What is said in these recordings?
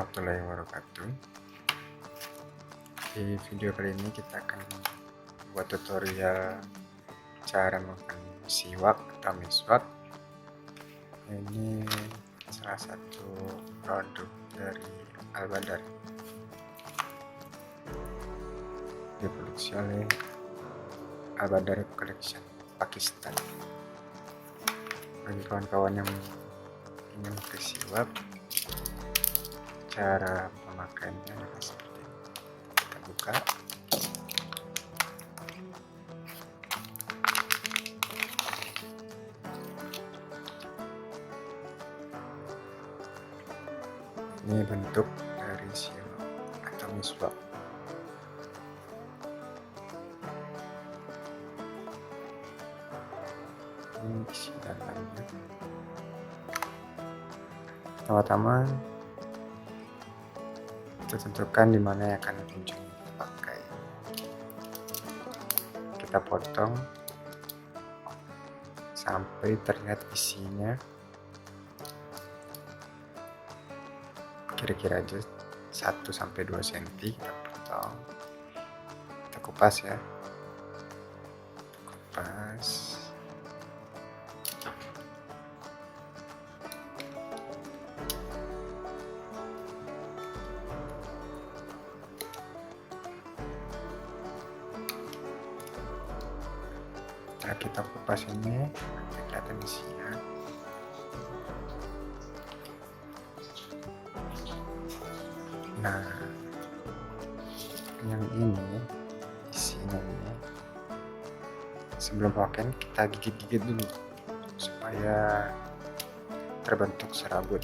warahmatullahi wabarakatuh. Di video kali ini kita akan buat tutorial cara menggunakan siwak atau miswak. Ini salah satu produk dari Al-Badr, diproduksi oleh Al-Badr Collection Pakistan. Bagi kawan-kawan yang ingin pakai siwak, cara pemakaiannya adalah seperti ini. Kita buka, ini bentuk dari siwak atau miswak. Ini isi dalamnya. Pertama-tama kita tentukan di mana yang akan kunjung pakai. Kita potong sampai terlihat isinya, kira-kira aja 1-2 cm. Kita potong, kita kupas ya, kupas. Setelah kita kupas ini, kelihatan isinya. Nah, yang ini isinya ini, sebelum pakaian kita gigit-gigit dulu supaya terbentuk serabut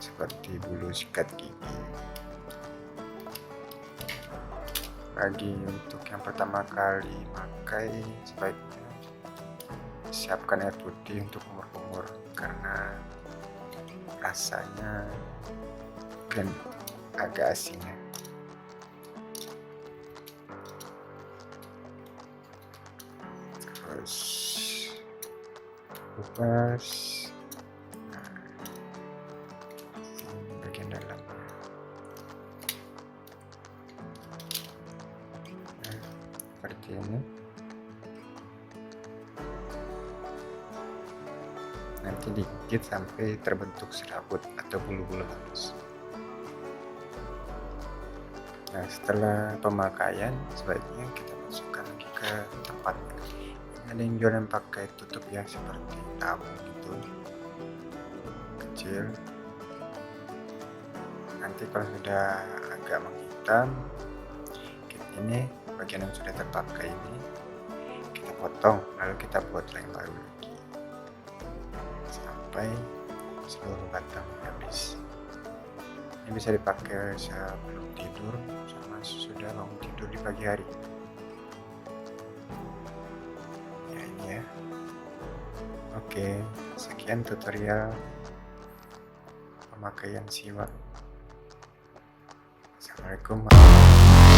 seperti bulu sikat gigi. Bagi untuk yang pertama kali pakai, sebaiknya siapkan air putih untuk kumur-kumur karena rasanya kan agak asin ya. Terus kupas bagian dalamnya. Nah, seperti ini. Nanti digigit sampai terbentuk serabut atau bulu-bulu halus. Nah, setelah pemakaian sebaiknya kita masukkan lagi ke tempatnya. Ada yang jualan pakai tutup ya, seperti tabung gitu kecil. Nanti kalau sudah agak menghitam, ini bagian yang sudah terpakai ini kita potong, lalu kita buat yang baru lagi sampai seluruh batang habis. Ini bisa dipakai sebelum tidur sama sudah bangun tidur di pagi hari. Ya, ini ya. Oke, sekian tutorial pemakaian siwak. Assalamualaikum warahmatullahi wabarakatuh.